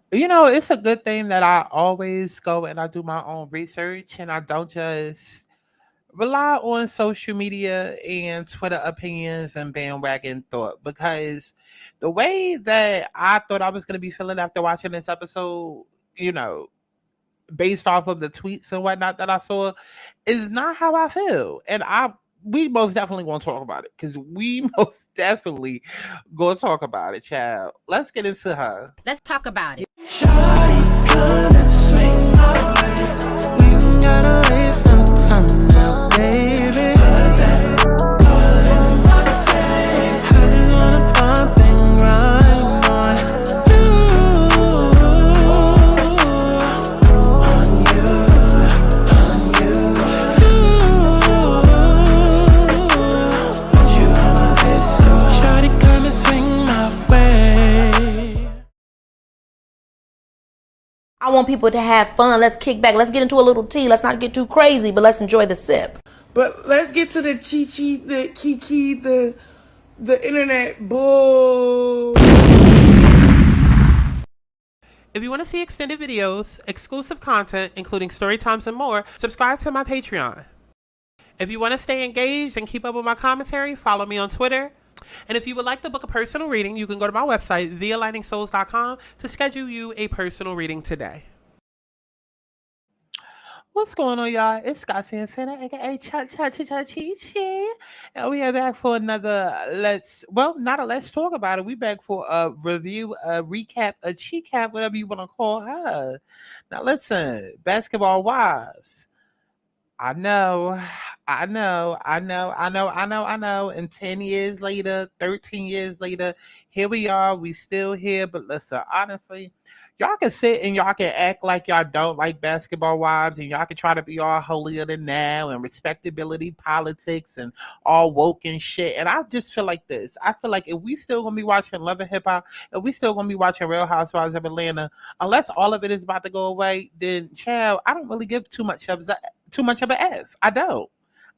It's a good thing that I always go and I do my own research and I don't just rely on social media and Twitter opinions and bandwagon thought because the way that I thought I was going to be feeling after watching this episode, you know, based off of the tweets and whatnot that I saw, is not how I feel. And we most definitely gonna talk about it because we most definitely gonna talk about it, child. Let's get into her. Let's talk about it. Shawty, come and swing my way. We ain't gotta waste no time now, baby. Put that in my face. I just wanna bump and grind on you, on you, want you on my face. So shawty, come and swing my way. I want people to have fun. Let's kick back. Let's get into a little tea. Let's not get too crazy, but let's enjoy the sip. But let's get to the chi-chi, the kiki, the internet bull. If you want to see extended videos, exclusive content, including story times and more, subscribe to my Patreon. If you want to stay engaged and keep up with my commentary, follow me on Twitter. And if you would like to book a personal reading, you can go to my website, thealigningsouls.com, to schedule you a personal reading today. What's going on, y'all? It's Santana, aka Chi, and we are back for another not a let's talk about it. We back for a review, a recap, a cheat-cap, whatever you want to call her. Now, listen, Basketball Wives. I know. And 10 years later, 13 years later, here we are. We still here. But listen, honestly, y'all can sit and y'all can act like y'all don't like Basketball Wives, and y'all can try to be all holier than now and respectability politics and all woke and shit. And I just feel like this. I feel like if we still gonna be watching Love and Hip Hop, if we still gonna be watching Real Housewives of Atlanta, unless all of it is about to go away, then child, I don't really give too much of an F. I don't.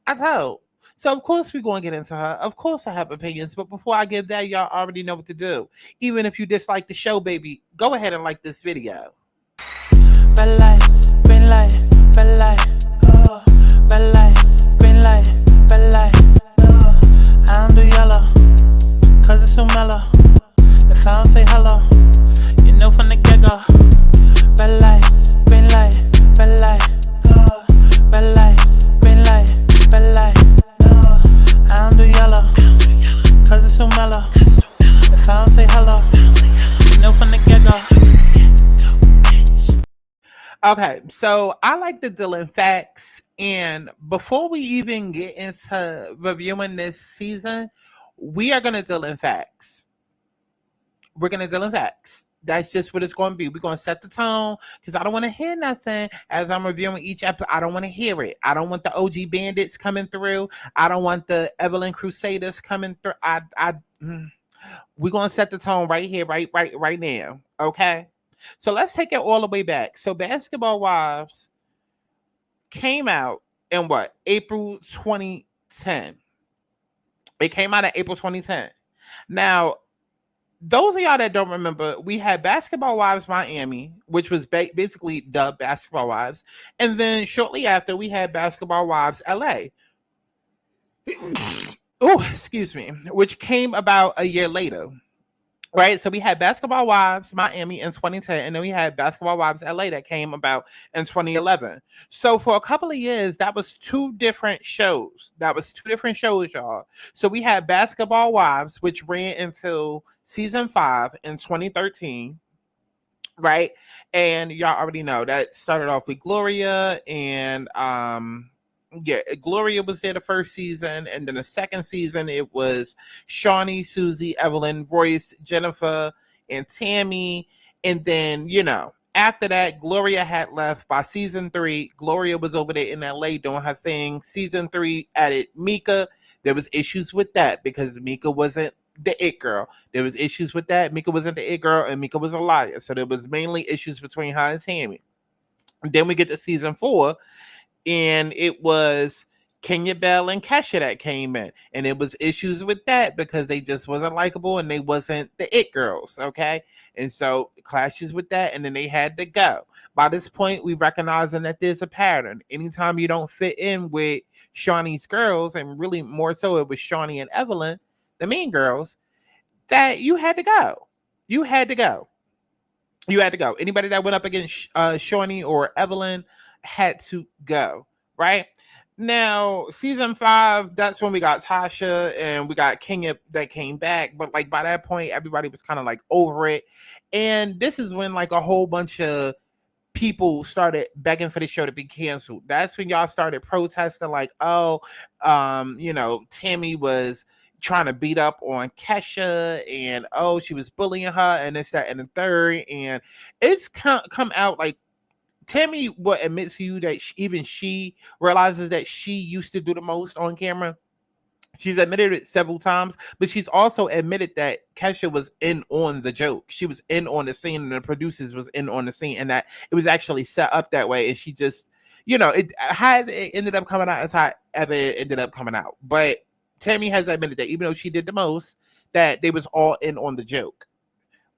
I don't. So of course we're going to get into her. Of course I have opinions, but before I give that, y'all already know what to do. Even if you dislike the show, baby, go ahead and like this video. Red light, green light, red light, oh. Red light, green light, red light, oh. I don't do yellow, cause it's so mellow. If I don't say hello, you know from the get-go. Red light, green light, red light, oh. Red light, green light, red light, oh. I don't do yellow, cause it's so mellow. If I don't say hello, you know from the get-go. Okay, so I like to deal in facts. And before we even get into reviewing this season, we are going to deal in facts. We're going to deal in facts. That's just what it's going to be. We're going to set the tone because I don't want to hear nothing as I'm reviewing each episode. I don't want to hear it. I don't want the OG Bandits coming through. I don't want the Evelyn Crusaders coming through. We're going to set the tone right here, right now. Okay? So let's take it all the way back. So Basketball Wives came out in what? April 2010. It came out in April 2010. Now, those of y'all that don't remember, we had Basketball Wives Miami, which was basically dubbed Basketball Wives. And then shortly after, we had Basketball Wives LA. Oh, excuse me, which came about a year later. Right, so we had Basketball Wives Miami in 2010, and then we had Basketball Wives LA that came about in 2011. So for a couple of years, that was two different shows. Y'all. So we had Basketball Wives, which ran until season 5 in 2013. Right, and y'all already know that started off with Gloria and Gloria was there the first season, and then the second season it was Shawnee, Susie, Evelyn, Royce, Jennifer, and Tammy. And then, after that, Gloria had left by season 3. Gloria was over there in LA doing her thing. Season 3 added Mika. There was issues with that because Mika wasn't the it girl. There was issues with that. Mika wasn't the it girl, and Mika was a liar. So there was mainly issues between her and Tammy. And then we get to season 4. And it was Kenya Bell and Kesha that came in, and it was issues with that because they just wasn't likable and they wasn't the it girls, okay? And so clashes with that, and then they had to go. By this point, we recognizing that there's a pattern. Anytime you don't fit in with Shawnee's girls, and really more so it was Shawnee and Evelyn, the mean girls, that you had to go. You had to go. You had to go. Anybody that went up against Shawnee or Evelyn had to go, right? Now, season 5, that's when we got Tasha and we got Kenya that came back. But like by that point, everybody was kind of like over it. And this is when like a whole bunch of people started begging for the show to be canceled. That's when y'all started protesting, like, oh, Tammy was trying to beat up on Kesha, and oh, she was bullying her, and this, that, and the third. And it's come out like Tammy will admit to you that even she realizes that she used to do the most on camera. She's admitted it several times, but she's also admitted that Kesha was in on the joke. She was in on the scene, and the producers was in on the scene, and that it was actually set up that way. And she just, how it ended up coming out is how it ended up coming out. But Tammy has admitted that even though she did the most, that they was all in on the joke.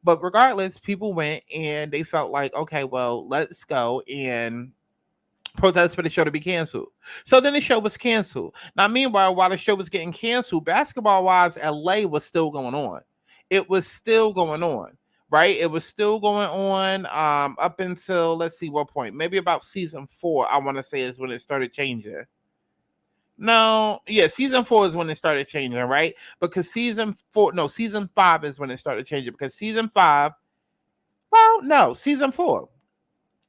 But regardless, people went and they felt like, okay, well, let's go and protest for the show to be canceled. So then the show was canceled. Now, meanwhile, while the show was getting canceled, Basketball Wives LA was still going on. It was still going on, right? It was still going on up until, let's see what point, maybe about season 4, I want to say is when it started changing. No, yeah, season 4 is when it started changing, right? Because season 5 is when it started changing. Because season 4.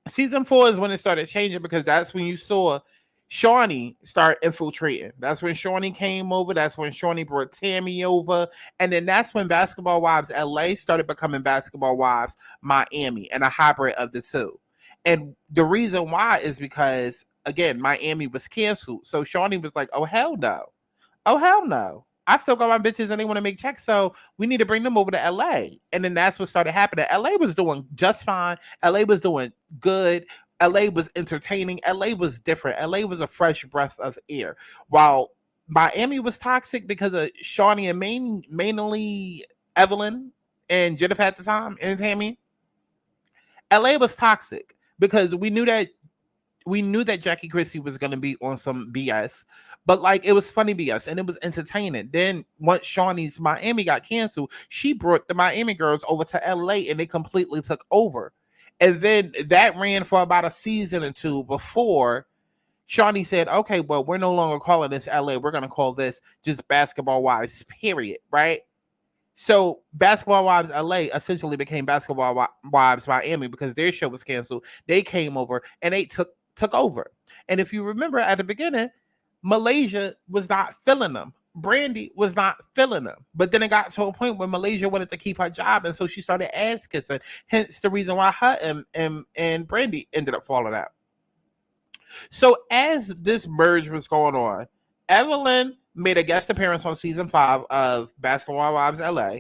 Season 4 is when it started changing, because that's when you saw Shawnee start infiltrating. That's when Shawnee came over. That's when Shawnee brought Tammy over. And then that's when Basketball Wives LA started becoming Basketball Wives Miami, and a hybrid of the two. And the reason why is because, again, Miami was canceled. So Shawnee was like, oh, hell no. Oh, hell no. I still got my bitches and they want to make checks, so we need to bring them over to LA. And then that's what started happening. LA was doing just fine. LA was doing good. LA was entertaining. LA was different. LA was a fresh breath of air. While Miami was toxic because of Shawnee and mainly Evelyn and Jennifer at the time and Tammy, LA was toxic because we knew that Jackie Christie was going to be on some BS, but like it was funny BS and it was entertaining. Then once Shawnee's Miami got canceled, she brought the Miami girls over to LA and they completely took over. And then that ran for about a season or two before Shawnee said, okay, well, we're no longer calling this LA. We're going to call this just Basketball Wives, period, right? So Basketball Wives LA essentially became Basketball Wives Miami because their show was canceled. They came over and they took over. And if you remember at the beginning, Malaysia was not feeling them. Brandy was not feeling them. But then it got to a point where Malaysia wanted to keep her job, and so she started ass kissing. Hence the reason why her and Brandy ended up falling out. So as this merge was going on, Evelyn made a guest appearance on season 5 of Basketball Wives LA.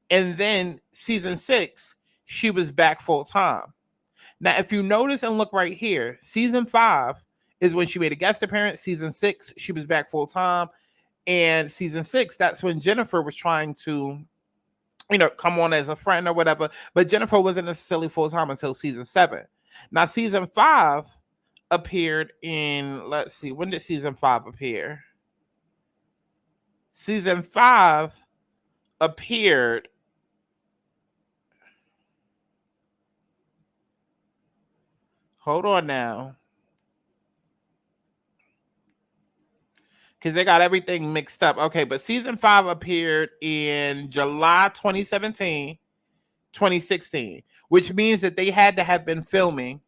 And then season 6, she was back full time. Now, if you notice and look right here, season 5 is when she made a guest appearance. Season 6, she was back full time. And season 6, that's when Jennifer was trying to, come on as a friend or whatever. But Jennifer wasn't necessarily full time until season 7. Now, season 5 appeared in, let's see, when did season 5 appear? Season 5 appeared hold on now, because they got everything mixed up. Okay, but season 5 appeared in July 2017, 2016, which means that they had to have been filming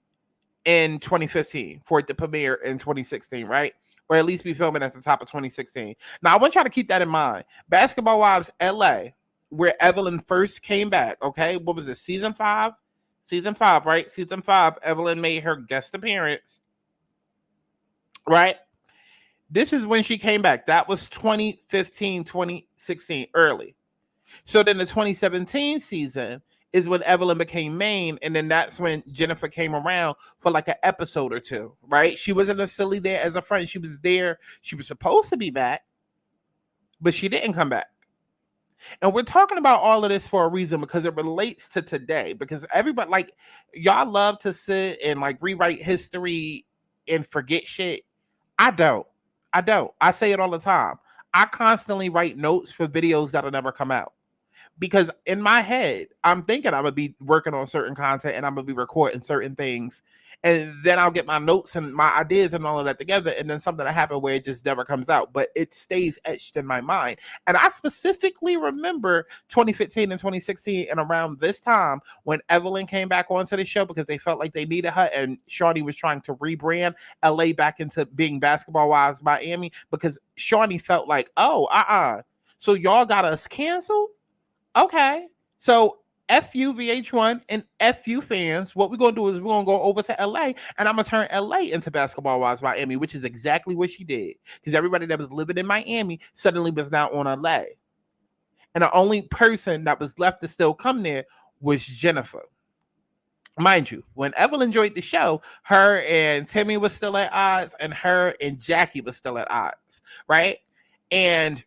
in 2015 for it to premiere in 2016, right? Or at least be filming at the top of 2016. Now, I want y'all to keep that in mind. Basketball Wives LA, where Evelyn first came back, okay? What was it, season 5? Season 5, right? Season 5, Evelyn made her guest appearance, right? This is when she came back. That was 2015, 2016, early. So then the 2017 season is when Evelyn became main, and then that's when Jennifer came around for like an episode or two, right? She wasn't necessarily there as a friend. She was there. She was supposed to be back, but she didn't come back. And we're talking about all of this for a reason because it relates to today. Because everybody, like, y'all love to sit and like rewrite history and forget shit. I don't. I say it all the time. I constantly write notes for videos that'll never come out. Because in my head, I'm thinking I'm gonna be working on certain content and I'm gonna be recording certain things, and then I'll get my notes and my ideas and all of that together, and then something will happen where it just never comes out, but it stays etched in my mind. And I specifically remember 2015 and 2016, and around this time when Evelyn came back onto the show because they felt like they needed her, and Shawnee was trying to rebrand LA back into being Basketball Wives Miami because Shawnee felt like, so y'all got us canceled. Okay, so FU VH1 and FU fans, what we're going to do is we're going to go over to LA and I'm going to turn LA into Basketball Wives Miami, which is exactly what she did. Because everybody that was living in Miami suddenly was now on LA. And the only person that was left to still come there was Jennifer. Mind you, when Evelyn joined the show, her and Timmy was still at odds and her and Jackie was still at odds, right? And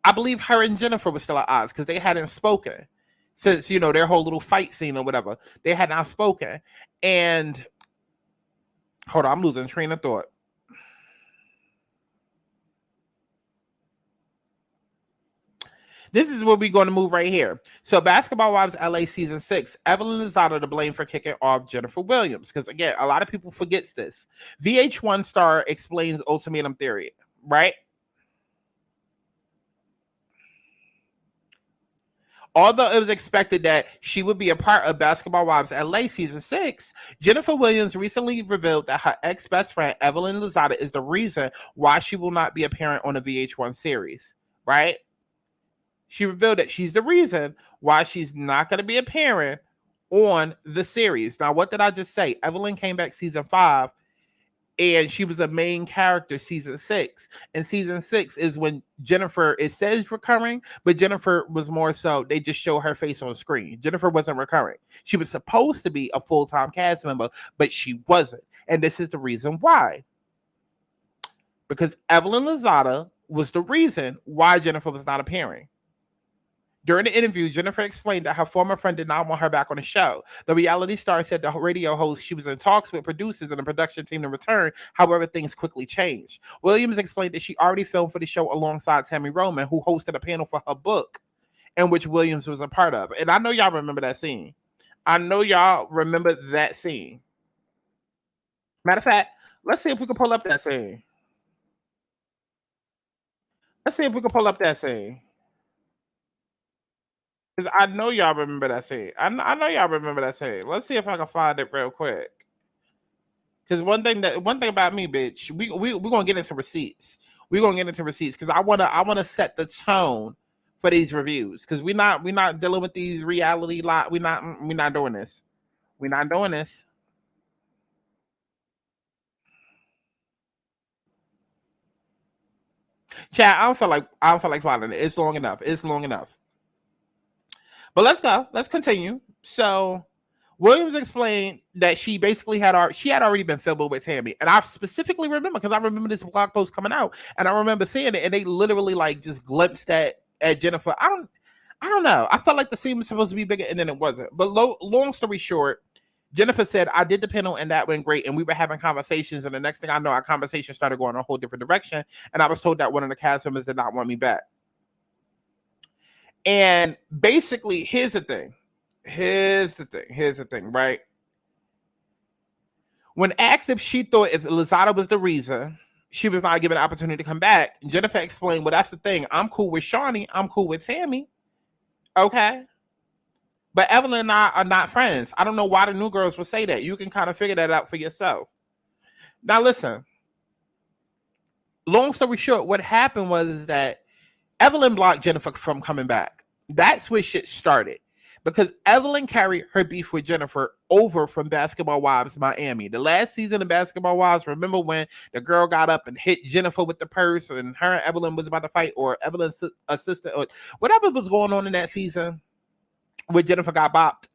I believe her and Jennifer were still at odds because they hadn't spoken since, their whole little fight scene or whatever. They had not spoken. And hold on, I'm losing train of thought. This is where we're going to move right here. So Basketball Wives LA season 6, Evelyn Lozada to blame for kicking off Jennifer Williams. Because again, a lot of people forgets this. VH1 star explains ultimatum theory, right? Although it was expected that she would be a part of Basketball Wives LA season 6, Jennifer Williams recently revealed that her ex-best friend Evelyn Lozada is the reason why she will not be appearing on the VH1 series, right? She revealed that she's the reason why she's not going to be appearing on the series. Now, what did I just say? Evelyn came back season 5 and she was a main character season 6. And season 6 is when Jennifer, it says recurring, but Jennifer was more so, they just show her face on screen. Jennifer wasn't recurring. She was supposed to be a full-time cast member, but she wasn't. And this is the reason why. Because Evelyn Lozada was the reason why Jennifer was not appearing. During the interview, Jennifer explained that her former friend did not want her back on the show. The reality star said the radio host she was in talks with producers and the production team to return. However, things quickly changed. Williams explained that she already filmed for the show alongside Tammy Roman, who hosted a panel for her book, in which Williams was a part of. And I know y'all remember that scene. Matter of fact, let's see if we can pull up that scene. Because I know y'all remember that scene. I know y'all remember that scene. Let's see if I can find it real quick. Because one thing about me, bitch, we gonna get into receipts. We're gonna get into receipts because I wanna set the tone for these reviews. Because we're not dealing with these reality lot. We're not doing this. We're not doing this. Chat, I don't feel like finding it. It's long enough. But let's go. Let's continue. So Williams explained that she basically had already been filming with Tammy. And I specifically remember because I remember this blog post coming out and I remember seeing it and they literally like just glimpsed at Jennifer. I don't know. I felt like the scene was supposed to be bigger and then it wasn't. But long story short, Jennifer said, I did the panel and that went great. And we were having conversations. And the next thing I know, our conversation started going a whole different direction. And I was told that one of the cast members did not want me back. And basically, here's the thing, right? When asked if she thought if Lozada was the reason she was not given an opportunity to come back, Jennifer explained, well, that's the thing. I'm cool with Shawnee. I'm cool with Tammy. Okay. But Evelyn and I are not friends. I don't know why the new girls would say that. You can kind of figure that out for yourself. Now, listen. Long story short, what happened was that Evelyn blocked Jennifer from coming back. That's where shit started. Because Evelyn carried her beef with Jennifer over from Basketball Wives Miami. The last season of Basketball Wives, remember when the girl got up and hit Jennifer with the purse and her and Evelyn was about to fight, or Evelyn's assistant, or whatever was going on in that season? when Jennifer got bopped.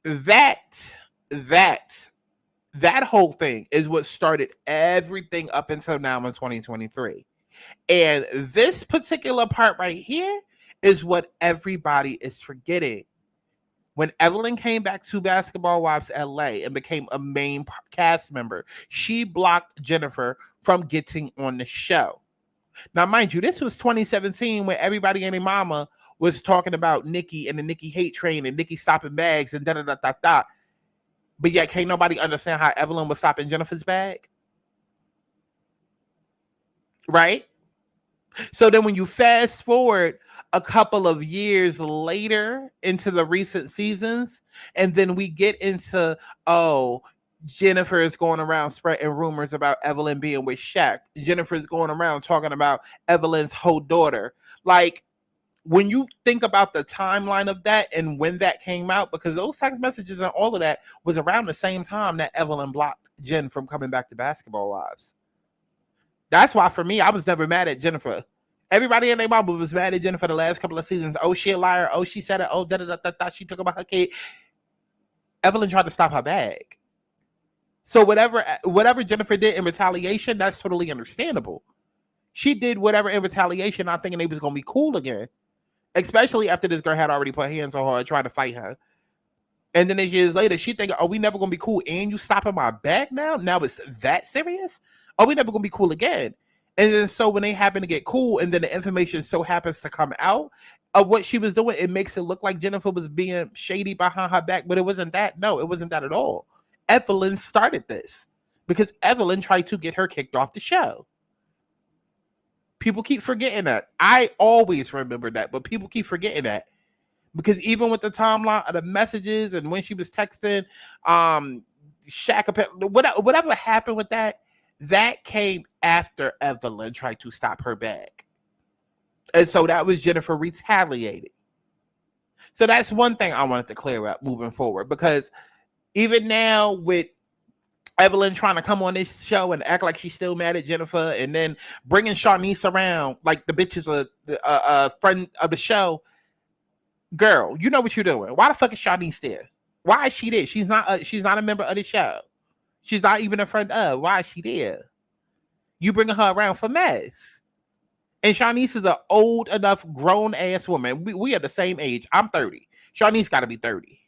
That that that whole thing is what started everything up until now in 2023. And this particular part right here is what everybody is forgetting. When Evelyn came back to Basketball Wives LA and became a main cast member, she blocked Jennifer from getting on the show. Now, mind you, this was 2017 when everybody and their mama was talking about Nikki and the Nikki hate train and Nikki stopping bags and da da da da da. But yet, can't nobody understand how Evelyn was stopping Jennifer's bag? Right? So then when you fast forward a couple of years later into the recent seasons, and then we get into, oh, Jennifer is going around spreading rumors about Evelyn being with Shaq. Jennifer is going around talking about Evelyn's whole daughter. Like, when you think about the timeline of that and when that came out, because those text messages and all of that was around the same time that Evelyn blocked Jen from coming back to Basketball Wives. That's why for me, I was never mad at Jennifer. Everybody and their mama was mad at Jennifer the last couple of seasons. Oh, she a liar. Oh, she said it. Oh, da da da da da. She took about her kid. Evelyn tried to stop her bag. So whatever Jennifer did in retaliation, that's totally understandable. She did whatever in retaliation, not thinking they was gonna be cool again. Especially after this girl had already put hands on her and tried to fight her. And then years later, she thinking, oh, we never gonna be cool. And you stopping my bag now? Now it's that serious? Oh, we never gonna be cool again. And then so when they happen to get cool and then the information so happens to come out of what she was doing, it makes it look like Jennifer was being shady behind her back. But it wasn't that. No, it wasn't that at all. Evelyn started this because Evelyn tried to get her kicked off the show. People keep forgetting that. I always remember that, but people keep forgetting that. Because even with the timeline of the messages and when she was texting, Shaq, whatever happened with that, that came after Evelyn tried to stop her bag. And so that was Jennifer retaliating. So that's one thing I wanted to clear up moving forward. Because even now with Evelyn trying to come on this show and act like she's still mad at Jennifer and then bringing Shawnice around like the bitch is a friend of the show. Girl, you know what you're doing. Why the fuck is Shawnice there? Why is she there? She's not a member of the show. She's not even a friend of. Why is she there? You bringing her around for mess. And Shawnice is an old enough grown ass woman. We are the same age. I'm 30. Shawnice got to be 30.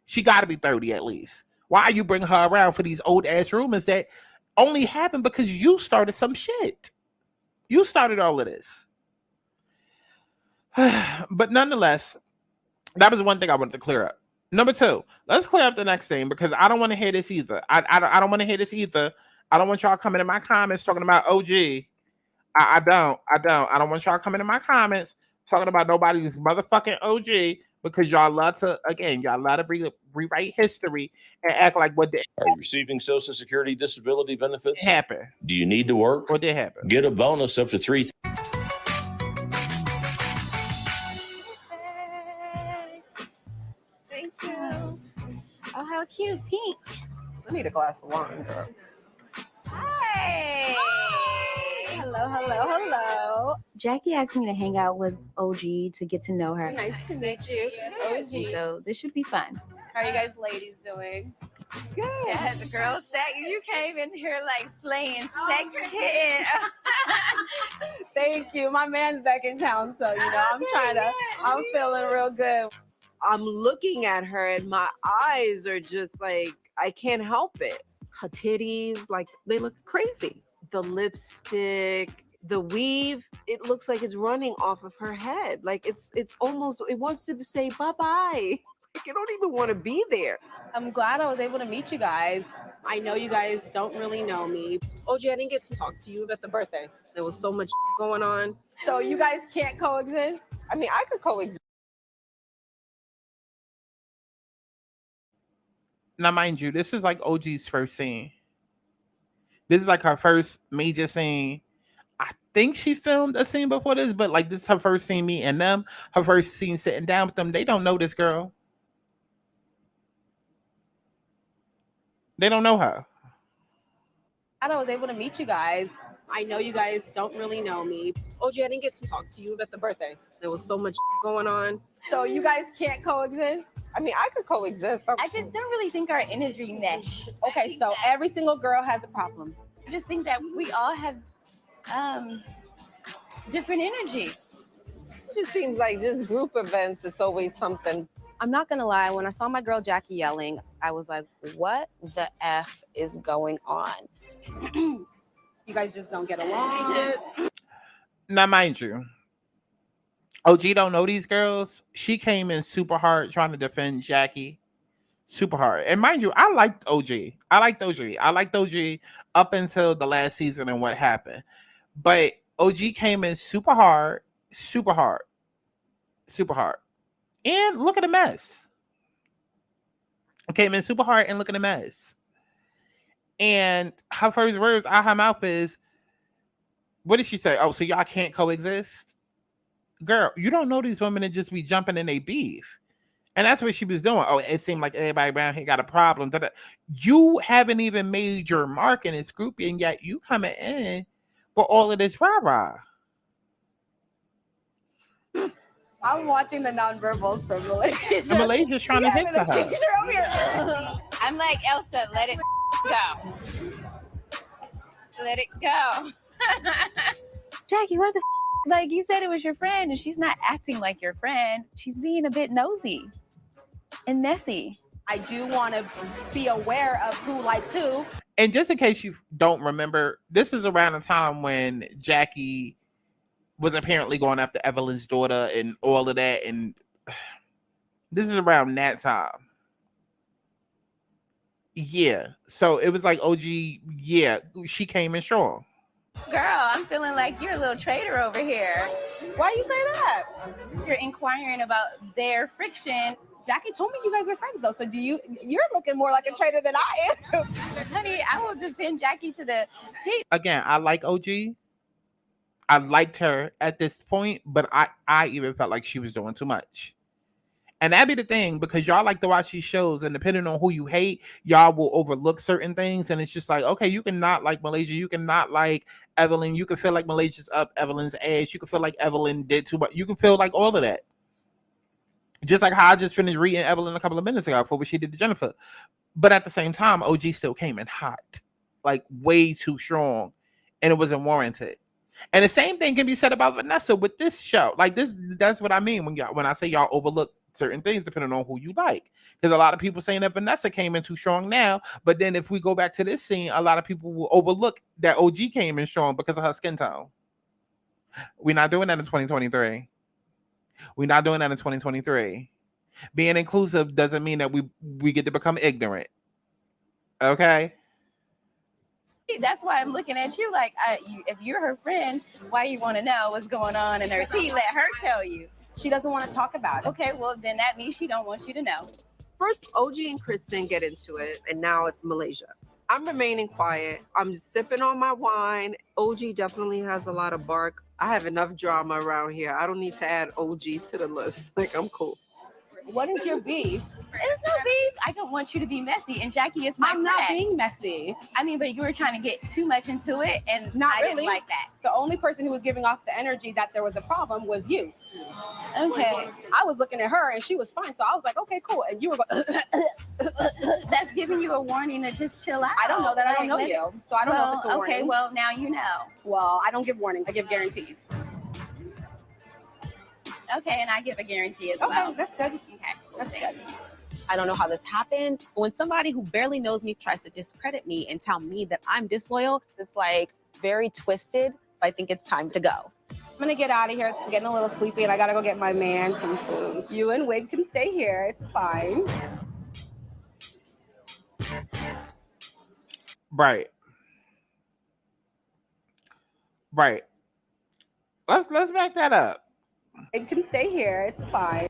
She got to be 30 at least. Why are you bringing her around for these old ass rumors that only happened because you started some shit? You started all of this. But nonetheless, that was one thing I wanted to clear up. Number two, let's clear up the next thing because I don't want to hear this either. I don't want to hear this either. I don't want y'all coming in my comments talking about OG. I don't want y'all coming in my comments talking about nobody's motherfucking OG because y'all love to rewrite history and act like what did. Are you receiving Social Security disability benefits? Happen. Do you need to work? What did happen? Get a bonus up to $3,000. Thank you. Oh, how cute. Pink. I need a glass of wine, girl. Hi. Hello. Jackie asked me to hang out with OG to get to know her. Nice to meet you. OG. So this should be fun. How are you guys ladies doing? Good. Yeah, the girl sex. You came in here like slaying sex kitten. Thank you. My man's back in town, so I'm feeling real good. I'm looking at her and my eyes are just like, I can't help it. Her titties, like they look crazy. The lipstick, the weave, it looks like it's running off of her head. Like it's almost, it wants to say bye-bye. Like I don't even want to be there. I'm glad I was able to meet you guys. I know you guys don't really know me. OG, I didn't get to talk to you at the birthday. There was so much going on. So you guys can't coexist? I mean, I could coexist. Now, mind you, this is like OG's first scene. This is like her first major scene. I think she filmed a scene before this, but like this is her first scene meeting them. Her first scene sitting down with them. They don't know this girl. They don't know her. I was able to meet you guys. I know you guys don't really know me. OG, I didn't get to talk to you at the birthday. There was so much going on. So you guys can't coexist? I mean, I could coexist. I just don't really think our energy mesh. Okay, so every single girl has a problem. I just think that we all have different energy. It just seems like just group events, it's always something. I'm not gonna lie, when I saw my girl Jackie yelling, I was like, what the F is going on? You guys just don't get along. Now, mind you, OG don't know these girls. She came in super hard trying to defend Jackie. Super hard. And mind you, I liked OG. I liked OG up until the last season and what happened. But OG came in super hard. And look at the mess. Came in super hard and look at the mess. And her first words out her mouth is, what did she say? Oh, so y'all can't coexist? Girl, you don't know these women and just be jumping in their beef. And that's what she was doing. Oh, it seemed like everybody around here got a problem. You haven't even made your mark in this group, and yet you coming in for all of this rah-rah. I'm watching the nonverbals from Malaysia. And Malaysia's trying to hit to her. I'm like, Elsa, let it go. Let it go. Jackie, what the like you said it was your friend and she's not acting like your friend. She's being a bit nosy and messy. I do want to be aware of who likes who. And just in case you don't remember, this is around the time when Jackie was apparently going after Evelyn's daughter and all of that. And this is around that time. Yeah. So it was like OG, yeah, she came in strong. Girl, I'm feeling like you're a little traitor over here. Why you say that? You're inquiring about their friction. Jackie told me you guys were friends though. So you're looking more like a traitor than I am. Honey, I will defend Jackie to the teeth. Again, I like OG. I liked her at this point, but I even felt like she was doing too much. And that'd be the thing, because y'all like to watch these shows, and depending on who you hate, y'all will overlook certain things. And it's just like, okay, you can not like Malaysia, you can not like Evelyn, you can feel like Malaysia's up Evelyn's ass, you can feel like Evelyn did too much, you can feel like all of that. Just like how I just finished reading Evelyn a couple of minutes ago for what she did to Jennifer. But at the same time, OG still came in hot, like way too strong, and it wasn't warranted. And the same thing can be said about Vanessa with this show. Like this, that's what I mean when I say y'all overlook certain things depending on who you like. Because a lot of people saying that Vanessa came in too strong now, but then if we go back to this scene, a lot of people will overlook that OG came in strong because of her skin tone. We're not doing that in 2023. We're not doing that in 2023. Being inclusive doesn't mean that we get to become ignorant. Okay? That's why I'm looking at you like, if you're her friend, why you want to know what's going on in her tea? Let her tell you. She doesn't want to talk about it. Okay, well, then that means she don't want you to know. First, OG and Kristen get into it, and now it's Malaysia. I'm remaining quiet. I'm just sipping on my wine. OG definitely has a lot of bark. I have enough drama around here. I don't need to add OG to the list. Like, I'm cool. What is your beef? There's no beef. I don't want you to be messy, and Jackie is my friend. I'm not being messy. I mean, but you were trying to get too much into it, and Not I really. didn't like that. The only person who was giving off the energy that there was a problem was you. Okay. I was looking at her and she was fine. So I was like, okay, cool. And you were going, That's giving you a warning to just chill out. I don't know that. I don't know Like, you. So I don't know if it's a warning. Okay, well, now you know. Well, I don't give warnings. I give guarantees. Okay, and I give a guarantee as Okay, well. that's good. Okay, That's good. I don't know how this happened. When somebody who barely knows me tries to discredit me and tell me that I'm disloyal, it's like very twisted. I think it's time to go. I'm gonna get out of here. I'm getting a little sleepy and I gotta go get my man some food. You and Wig can stay here. It's fine. Right. Let's back that up. It can stay here. It's fine.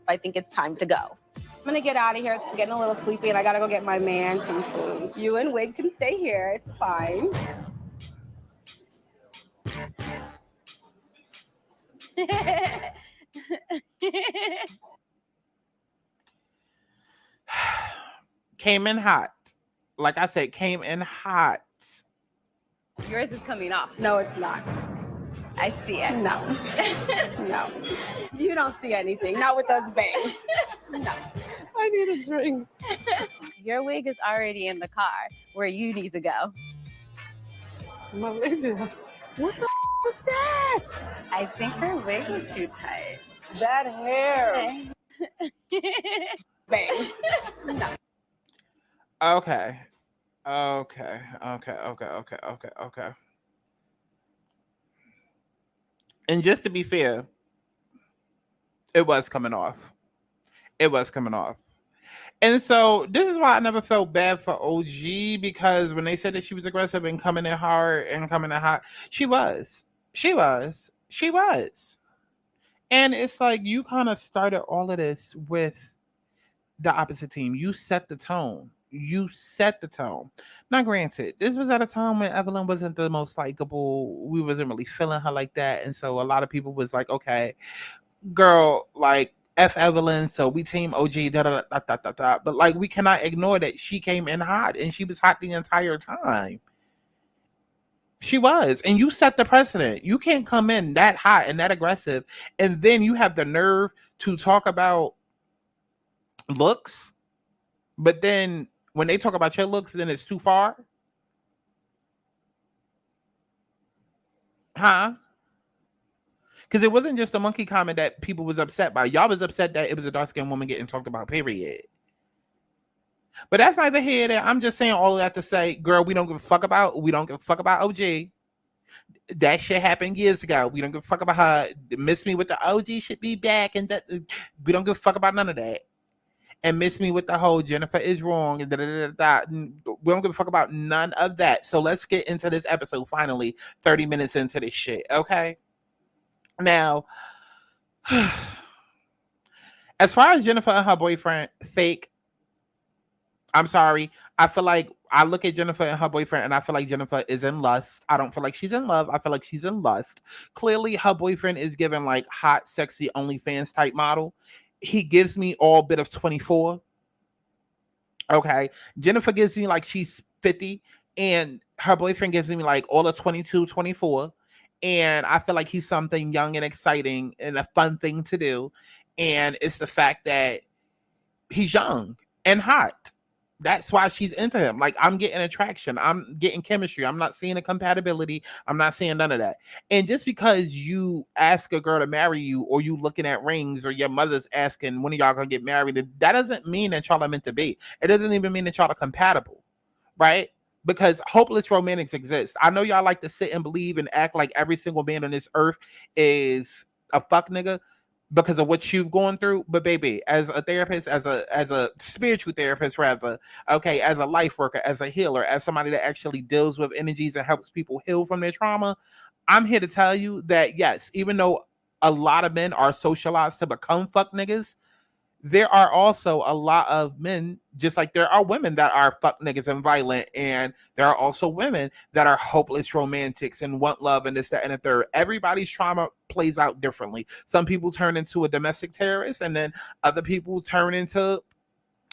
I think it's time to go. I'm gonna get out of here. I'm getting a little sleepy and I gotta go get my man some food. You and Wig can stay here. It's fine. Came in hot. Like I said, came in hot. Yours is coming off. No, it's not. I see it. No. No. You don't see anything. Not with those bangs. No. I need a drink. Your wig is already in the car where you need to go. My wig. What the was that? I think her wig was too tight. That hair. Bangs. No. Okay. And just to be fair, it was coming off. And so this is why I never felt bad for OG, because when they said that she was aggressive and coming in hard and coming in hot, she was. And it's like you kind of started all of this with the opposite team. You set the tone. Now, granted, this was at a time when Evelyn wasn't the most likable. We wasn't really feeling her like that. And so a lot of people was like, okay, girl, like, F Evelyn, so we team OG, da da da da da da. But like, we cannot ignore that she came in hot, and she was hot the entire time. She was, and you set the precedent. You can't come in that hot and that aggressive, and then you have the nerve to talk about looks, but then when they talk about your looks, then it's too far. Huh? Because it wasn't just a monkey comment that people was upset by. Y'all was upset that it was a dark-skinned woman getting talked about, period. But that's neither here nor there. I'm just saying all of that to say, girl, we don't give a fuck about OG. That shit happened years ago. We don't give a fuck about her. Miss Me with the OG should be back, and that we don't give a fuck about none of that. And Miss Me with the whole Jennifer is wrong and da da da da. We don't give a fuck about none of that. So let's get into this episode finally, 30 minutes into this shit, okay? Now, as far as Jennifer and her boyfriend, fake, I'm sorry. I feel like I look at Jennifer and her boyfriend and I feel like Jennifer is in lust. I don't feel like she's in love. I feel like she's in lust. Clearly, her boyfriend is giving like hot, sexy OnlyFans type model. He gives me all bit of 24. Okay. Jennifer gives me like she's 50 and her boyfriend gives me like all of 22, 24. And I feel like he's something young and exciting and a fun thing to do. And it's the fact that he's young and hot. That's why she's into him. Like, I'm getting attraction. I'm getting chemistry. I'm not seeing a compatibility. I'm not seeing none of that. And just because you ask a girl to marry you, or you looking at rings, or your mother's asking when are y'all gonna get married, that doesn't mean that y'all are meant to be. It doesn't even mean that y'all are compatible, right? Because hopeless romantics exist. I know y'all like to sit and believe and act like every single man on this earth is a fuck nigga because of what you've gone through. But baby, as a therapist, as a spiritual therapist rather, okay, as a life worker, as a healer, as somebody that actually deals with energies and helps people heal from their trauma, I'm here to tell you that yes, even though a lot of men are socialized to become fuck niggas, there are also a lot of men, just like there are women that are fuck niggas and violent, and there are also women that are hopeless romantics and want love and this, that, and the third. Everybody's trauma plays out differently. Some people turn into a domestic terrorist, and then other people turn into,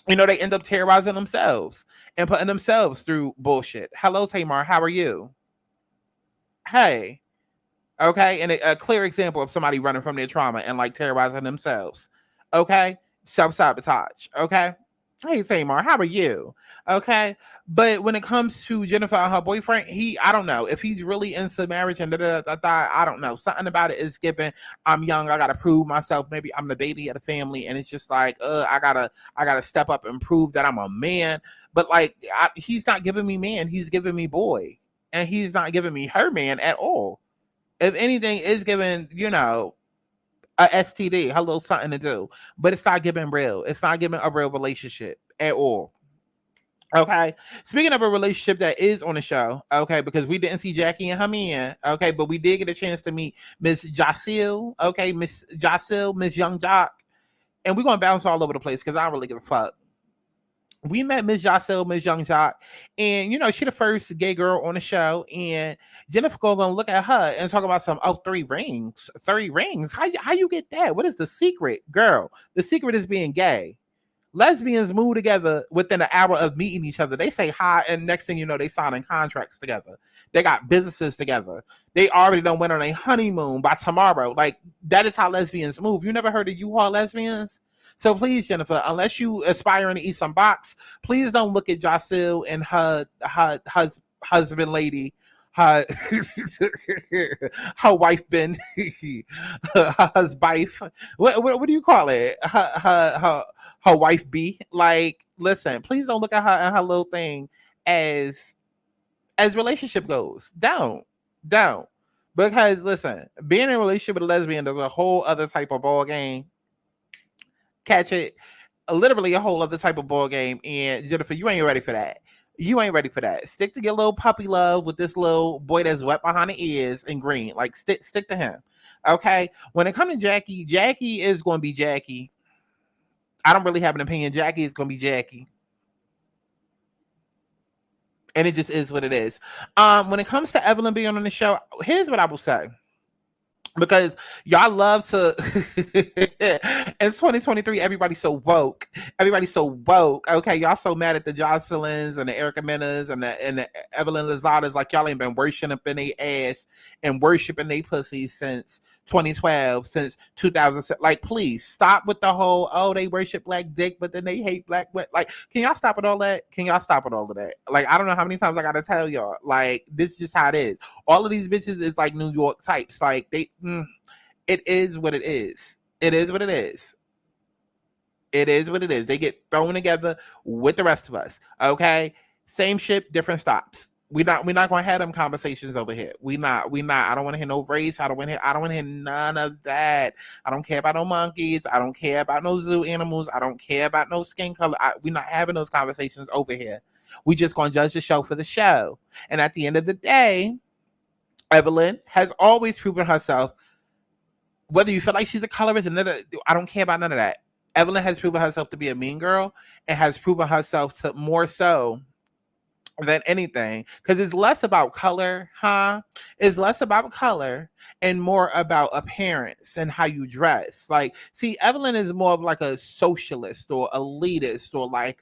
they end up terrorizing themselves and putting themselves through bullshit. Hello, Tamar. How are you? Hey. Okay. And a clear example of somebody running from their trauma and like terrorizing themselves. Okay. Self-sabotage. Okay. Hey Tamar, how are you? Okay. But when it comes to Jennifer and her boyfriend, I don't know if he's really into marriage and I don't know. Something about it is given. I'm young, I gotta prove myself. Maybe I'm the baby of the family, and it's just like I gotta step up and prove that I'm a man. But like he's not giving me man, he's giving me boy. And he's not giving me her man at all. If anything, is giving, a STD, a little something to do, but it's not giving real. It's not giving a real relationship at all. Okay. Speaking of a relationship that is on the show, okay, because we didn't see Jackie and her man, okay, but we did get a chance to meet Miss Jacille, okay, Miss Jacille, Miss Young Jock, and we're gonna bounce all over the place because I don't really give a fuck. We met Miss Jacille, Miss Young Jock, and she the first gay girl on the show. And Jennifer gonna look at her and talk about 3 rings, 30 rings. How you get that? What is the secret, girl? The secret is being gay. Lesbians move together within an hour of meeting each other. They say hi, and next thing you know, they signing contracts together. They got businesses together. They already done went on a honeymoon by tomorrow. Like, that is how lesbians move. You never heard of U-Haul lesbians? So please, Jennifer, unless you aspiring to eat some box, please don't look at Jocelle and her husband lady, her her wife been her husband. What do you call it? Her wife be like. Listen, please don't look at her and her little thing as relationship goes. Don't. Because listen, being in a relationship with a lesbian is a whole other type of ball game. Catch it? Literally a whole other type of ball game. And Jennifer, you ain't ready for that. You ain't ready for that. Stick to your little puppy love with this little boy that's wet behind the ears and green. Like, stick to him. Okay? When it comes to Jackie is going to be Jackie. I don't really have an opinion. Jackie is going to be Jackie. And it just is what it is. When it comes to Evelyn being on the show, here's what I will say. Because y'all love to in 2023, everybody's so woke. Okay, y'all so mad at the Jocelyn's and the Erica Menas and the Evelyn Lozadas, like y'all ain't been worshiping their ass and worshiping their pussies since 2012, since 2007. Like, please stop with the whole, they worship black dick, but then they hate black. Like, can y'all stop with all that? Like, I don't know how many times I gotta tell y'all. Like, this is just how it is. All of these bitches is like New York types. Like, it is what it is. It is what it is. They get thrown together with the rest of us. Okay, same ship, different stops. We're not gonna have them conversations over here. We not. I don't want to hear no race. I don't want to hear none of that. I don't care about no monkeys. I don't care about no zoo animals. I don't care about no skin color. We're not having those conversations over here. We just gonna judge the show for the show. And at the end of the day, Evelyn has always proven herself. Whether you feel like she's a colorist, I don't care about none of that. Evelyn has proven herself to be a mean girl and has proven herself to more so than anything, because it's less about color, It's less about color and more about appearance and how you dress. Like, see, Evelyn is more of like a socialist or elitist or like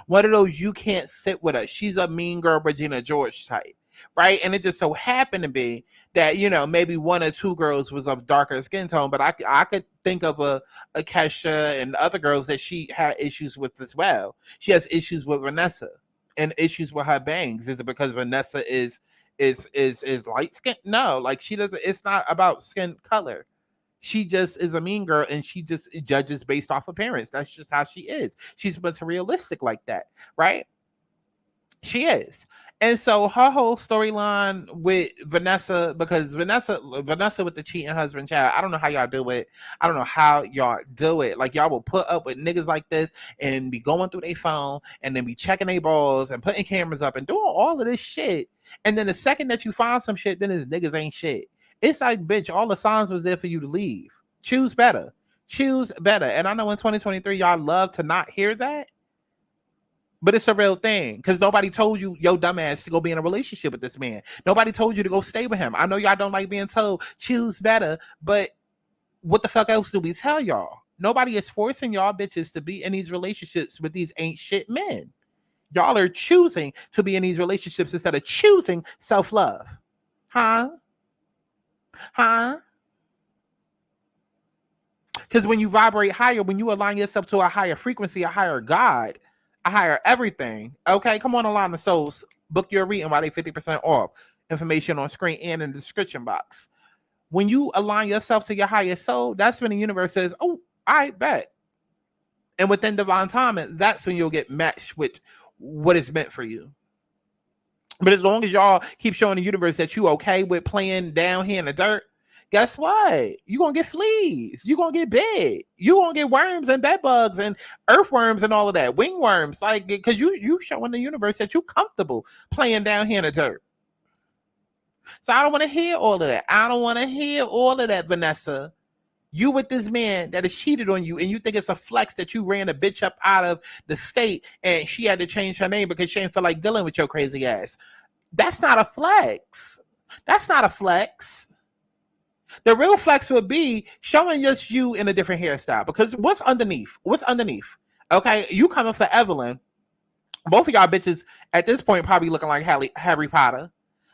one of those you can't sit with us. She's a mean girl Regina George type. Right. And it just so happened to be that, maybe one or two girls was of darker skin tone, but I could think of a Kesha and other girls that she had issues with as well. She has issues with Vanessa and issues with her bangs. Is it because Vanessa is light skin? No, like, she doesn't. It's not about skin color. She just is a mean girl and she just judges based off appearance. That's just how she is. She's materialistic like that, right? She is. And so her whole storyline with Vanessa, because Vanessa with the cheating husband child, I don't know how y'all do it. Like, y'all will put up with niggas like this and be going through their phone and then be checking their balls and putting cameras up and doing all of this shit. And then the second that you find some shit, then his niggas ain't shit. It's like, bitch, all the signs was there for you to leave. Choose better. And I know in 2023, y'all love to not hear that. But it's a real thing, because nobody told you, yo, dumbass, to go be in a relationship with this man. Nobody told you to go stay with him. I know y'all don't like being told, choose better, but what the fuck else do we tell y'all? Nobody is forcing y'all bitches to be in these relationships with these ain't shit men. Y'all are choosing to be in these relationships instead of choosing self-love. Because when you vibrate higher, when you align yourself to a higher frequency, a higher God, a higher everything, okay, come on, Align the Souls. Book your reading while they 50% off. Information on screen and in the description box. When you align yourself to your higher soul, that's when the universe says, oh, I bet. And within divine timing, that's when you'll get matched with what is meant for you. But as long as y'all keep showing the universe that you okay with playing down here in the dirt, guess what? You're going to get fleas. You're going to get big. You're going to get worms and bed bugs and earthworms and all of that. Wingworms. Like, because you showing the universe that you're comfortable playing down here in the dirt. So I don't want to hear all of that. Vanessa. You with this man that has cheated on you and you think it's a flex that you ran a bitch up out of the state and she had to change her name because she didn't feel like dealing with your crazy ass. That's not a flex. The real flex would be showing just you in a different hairstyle, because what's underneath? Okay, you coming for Evelyn. Both of y'all bitches at this point probably looking like Harry Potter.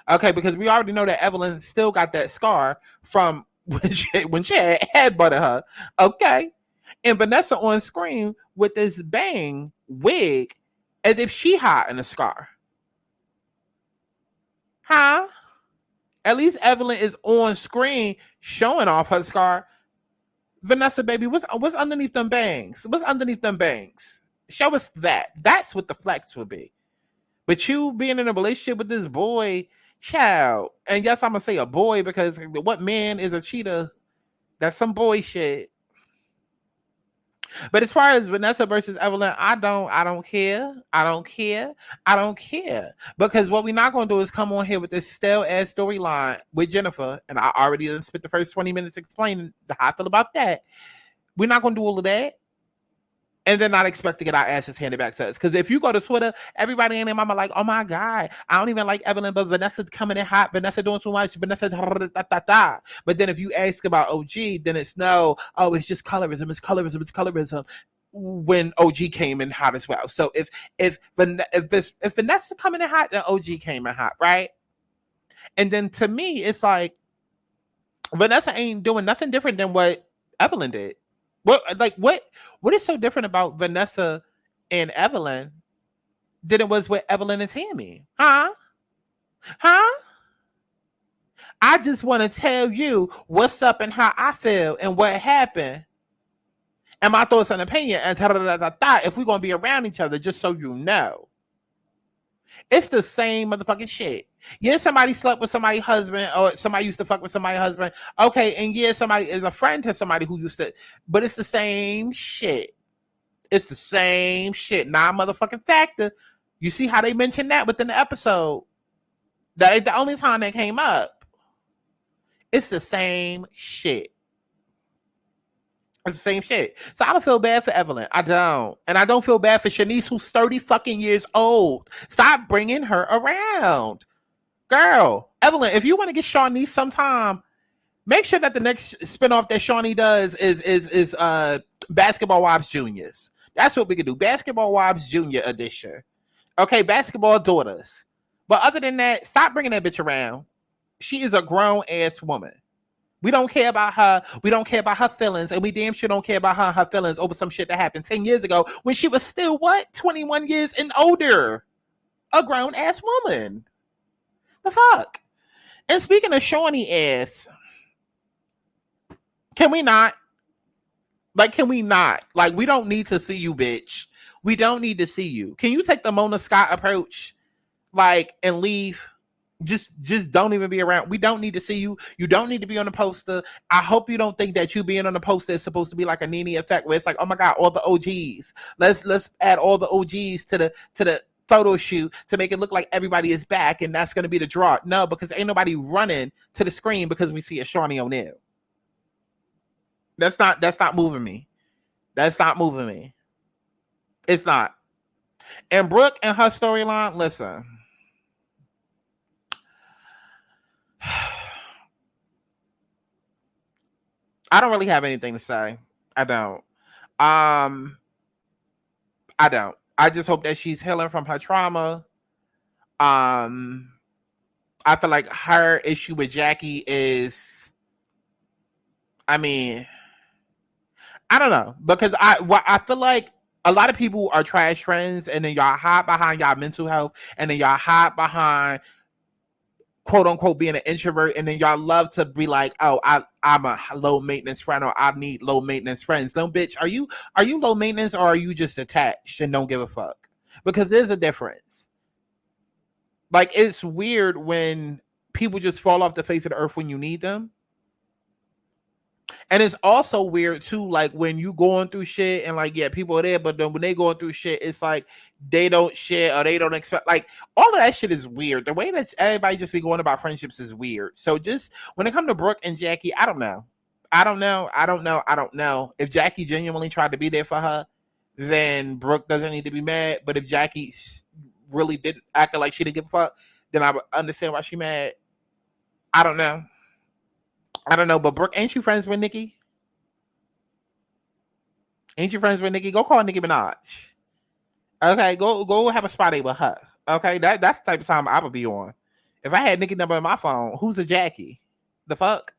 Okay, because we already know that Evelyn still got that scar from when she had headbutted her. Okay. And Vanessa on screen with this bang wig as if she hiding a scar. Huh? At least Evelyn is on screen showing off her scar. Vanessa, baby, what's underneath them bangs? What's underneath them bangs? Show us that. That's what the flex would be. But you being in a relationship with this boy, child, and yes, I'm gonna say a boy because what man is a cheater? That's some boy shit. But as far as Vanessa versus Evelyn, I don't care. I don't care. I don't care. Because what we're not gonna do is come on here with this stale ass storyline with Jennifer, and I already done spent the first 20 minutes explaining how I feel about that. We're not gonna do all of that. And then not expect to get our asses handed back to us. Because if you go to Twitter, everybody and their mama like, oh my God, I don't even like Evelyn, but Vanessa's coming in hot. Vanessa doing too much. Vanessa da. But then if you ask about OG, then it's no, oh, it's just colorism. It's colorism. It's colorism. When OG came in hot as well. So if Vanessa coming in hot, then OG came in hot, right? And then to me, it's like Vanessa ain't doing nothing different than what Evelyn did. What is so different about Vanessa and Evelyn than it was with Evelyn and Tammy? Huh? I just want to tell you what's up and how I feel and what happened and my thoughts and opinion and if we're gonna be around each other, just so you know. It's the same motherfucking shit. Yeah, somebody slept with somebody's husband or somebody used to fuck with somebody's husband. Okay, and yeah, somebody is a friend to somebody who used to, but it's the same shit. It's the same shit. Non-motherfucking factor. You see how they mentioned that within the episode? That ain't the only time that came up. It's the same shit. It's the same shit. So I don't feel bad for Evelyn. I don't. And I don't feel bad for Shanice, who's 30 fucking years old. Stop bringing her around. Girl, Evelyn, if you want to get Shanice sometime, make sure that the next spinoff that Shawnee does is Basketball Wives Juniors. That's what we can do. Basketball Wives Junior edition. Okay, Basketball Daughters. But other than that, stop bringing that bitch around. She is a grown-ass woman. We don't care about her. We don't care about her feelings. And we damn sure don't care about her feelings over some shit that happened 10 years ago when she was still, 21 years and older. A grown-ass woman. The fuck? And speaking of Shawnee ass, can we not? Can we not? We don't need to see you, bitch. We don't need to see you. Can you take the Mona Scott approach? And leave? Just don't even be around. We don't need to see you. You don't need to be on the poster. I hope you don't think that you being on the poster is supposed to be like a Nene effect where it's like, oh my God, all the OGs. Let's add all the OGs to the photo shoot to make it look like everybody is back and that's gonna be the draw. No, because ain't nobody running to the screen because we see a Shawnee O'Neal. That's not moving me. That's not moving me. It's not. And Brooke and her storyline, listen. I don't really have anything to say. I don't. I don't. I just hope that she's healing from her trauma. I feel like her issue with Jackie is, I mean, I don't know, because I feel like a lot of people are trash friends and then y'all hide behind y'all mental health and then y'all hide behind quote unquote being an introvert and then y'all love to be like, oh, I'm a low maintenance friend or I need low maintenance friends. No, bitch, are you low maintenance or are you just attached and don't give a fuck? Because there's a difference. It's weird when people just fall off the face of the earth when you need them. And it's also weird too, when you going through shit and people are there, but then when they going through shit, it's like they don't share or they don't expect. All of that shit is weird. The way that everybody just be going about friendships is weird. So just when it comes to Brooke and Jackie, I don't know. If Jackie genuinely tried to be there for her, then Brooke doesn't need to be mad. But if Jackie really didn't act like she didn't give a fuck, then I would understand why she mad. I don't know. But Brooke, ain't you friends with Nikki? Ain't you friends with Nicki? Go call Nicki Minaj. Okay, go have a spot date with her. Okay, that's the type of time I would be on. If I had Nicki number in my phone, who's a Jackie? The fuck?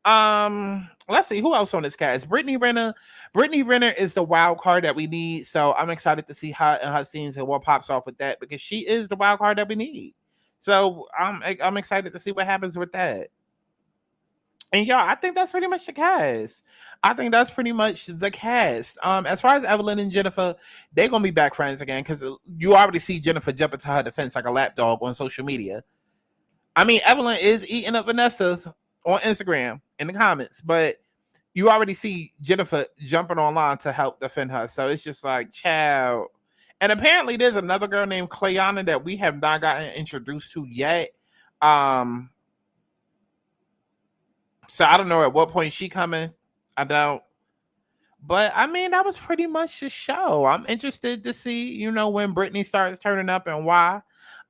Let's see who else on this cast. Brittany Renner. Brittany Renner is the wild card that we need. So I'm excited to see her and her scenes and what pops off with that because she is the wild card that we need. So I'm excited to see what happens with that. And y'all, I think that's pretty much the cast. I think that's pretty much the cast. As far as Evelyn and Jennifer, they're gonna be back friends again because you already see Jennifer jumping to her defense like a lapdog on social media. I mean, Evelyn is eating up Vanessa on Instagram in the comments, but you already see Jennifer jumping online to help defend her. So it's just like, child. And apparently there's another girl named Clayana that we have not gotten introduced to yet. So I don't know at what point she coming. I don't. But I mean, that was pretty much the show. I'm interested to see, when Brittany starts turning up and why.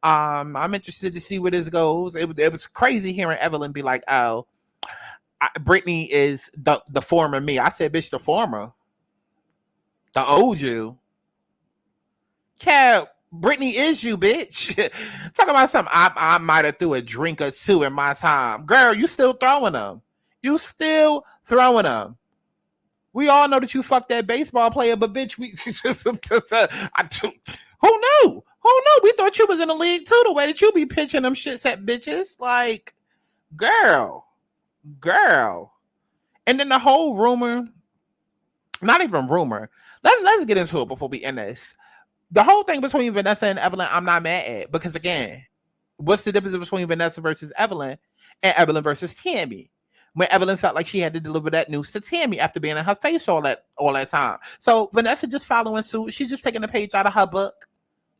I'm interested to see where this goes. It was crazy hearing Evelyn be like, "Oh, Brittany is the former me." I said, "Bitch, the former, the old you." Cat, Brittany is you, bitch. Talking about something. I might have threw a drink or two in my time, girl. You still throwing them. You still throwing them. We all know that you fucked that baseball player, but bitch, who knew? Who knew? We thought you was in the league too, the way that you be pitching them shits at bitches. Like, girl. And then the whole rumor, not even rumor. Let's get into it before we end this. The whole thing between Vanessa and Evelyn, I'm not mad at because again, what's the difference between Vanessa versus Evelyn and Evelyn versus Tammy? When Evelyn felt like she had to deliver that news to Tammy after being in her face all that time. So Vanessa just following suit. She's just taking a page out of her book.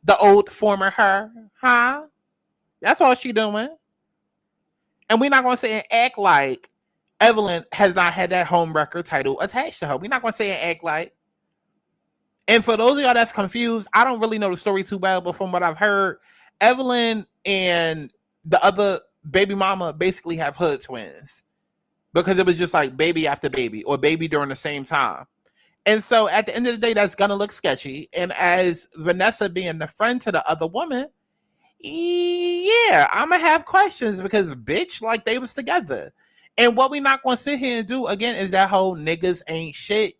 The old former her. Huh? That's all she doing. And we're not going to say and act like Evelyn has not had that home record title attached to her. We're not going to say and act like. And for those of y'all that's confused, I don't really know the story too well, but from what I've heard, Evelyn and the other baby mama basically have hood twins. Because it was just like baby after baby or baby during the same time. And so at the end of the day, that's going to look sketchy. And as Vanessa being the friend to the other woman, yeah, I'm going to have questions because bitch, like they was together. And what we not going to sit here and do again is that whole niggas ain't shit.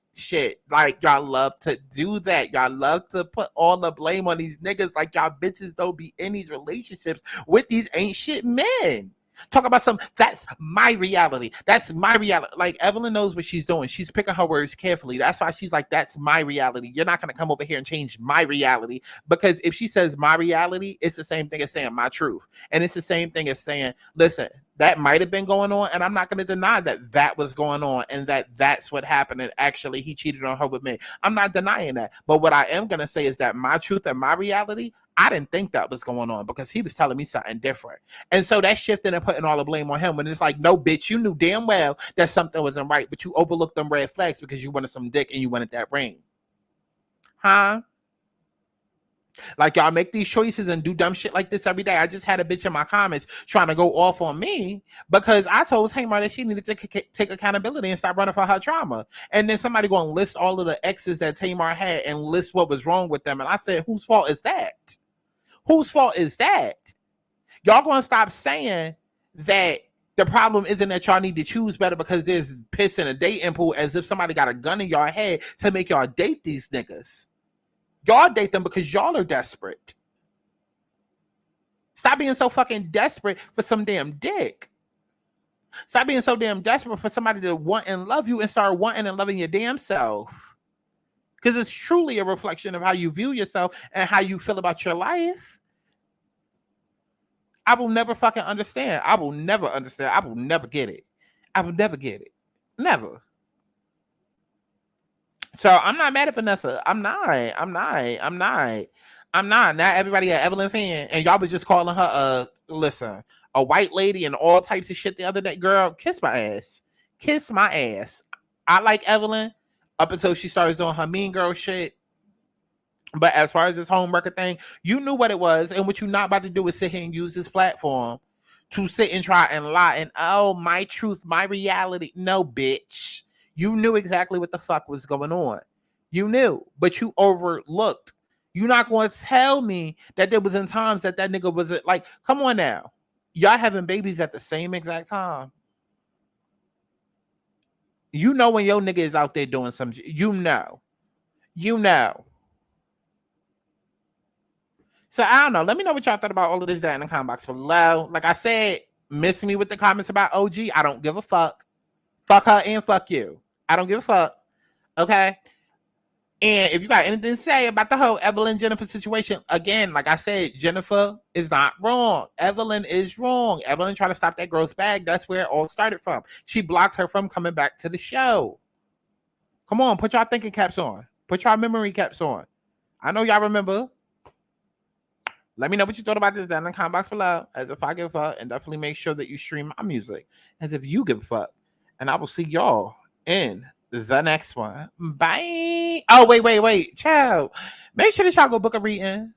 Like y'all love to do that. Y'all love to put all the blame on these niggas like y'all bitches don't be in these relationships with these ain't shit men. Talk about that's my reality. That's my reality. Like Evelyn knows what she's doing. She's picking her words carefully. That's why she's like, that's my reality. You're not going to come over here and change my reality. Because if she says my reality, it's the same thing as saying my truth. And it's the same thing as saying, listen, that might have been going on. And I'm not going to deny that was going on and that's what happened. And actually he cheated on her with me. I'm not denying that. But what I am going to say is that my truth and my reality, I didn't think that was going on because he was telling me something different. And so that shifted and putting all the blame on him. And it's like, no, bitch, you knew damn well that something wasn't right, but you overlooked them red flags because you wanted some dick and you wanted that ring. Huh? Like y'all make these choices and do dumb shit like this every day. I just had a bitch in my comments trying to go off on me because I told Tamar that she needed to take accountability and stop running for her trauma. And then somebody going to list all of the exes that Tamar had and list what was wrong with them. And I said, whose fault is that? Whose fault is that? Y'all going to stop saying that the problem isn't that y'all need to choose better because there's piss in a dating pool as if somebody got a gun in y'all head to make y'all date these niggas. Y'all date them because y'all are desperate. Stop being so fucking desperate for some damn dick. Stop being so damn desperate for somebody to want and love you and start wanting and loving your damn self. Because it's truly a reflection of how you view yourself and how you feel about your life. I will never fucking understand. I will never understand. I will never get it. I will never get it. Never. So I'm not mad at Vanessa. I'm not. Now everybody an Evelyn fan, and y'all was just calling her a white lady and all types of shit the other day. Girl, kiss my ass. Kiss my ass. I like Evelyn up until she started doing her mean girl shit. But as far as this home record thing, you knew what it was, and what you're not about to do is sit here and use this platform to sit and try and lie and my truth, my reality. No, bitch. You knew exactly what the fuck was going on. You knew, but you overlooked. You're not going to tell me that there was in times that nigga was like, come on now. Y'all having babies at the same exact time. You know when your nigga is out there doing some, you know. So I don't know. Let me know what y'all thought about all of this down in the comment box below. Like I said, miss me with the comments about OG. I don't give a fuck. Fuck her and fuck you. I don't give a fuck. Okay? And if you got anything to say about the whole Evelyn Jennifer situation, again, like I said, Jennifer is not wrong. Evelyn is wrong. Evelyn tried to stop that girl's bag. That's where it all started from. She blocked her from coming back to the show. Come on, put y'all thinking caps on. Put y'all memory caps on. I know y'all remember. Let me know what you thought about this down in the comment box below. As if I give a fuck, and definitely make sure that you stream my music as if you give a fuck. And I will see y'all in the next one. Bye. Oh, wait. Ciao. Make sure that y'all go book a reading.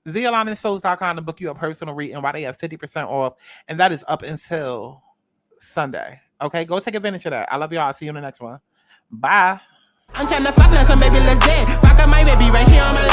TheAligninSouls.com to book you a personal reading while they have 50% off. And that is up until Sunday. Okay, go take advantage of that. I love y'all. I'll see you in the next one. Bye. I'm trying to fuck now, some baby, let's dance. Fuck up my baby right here on my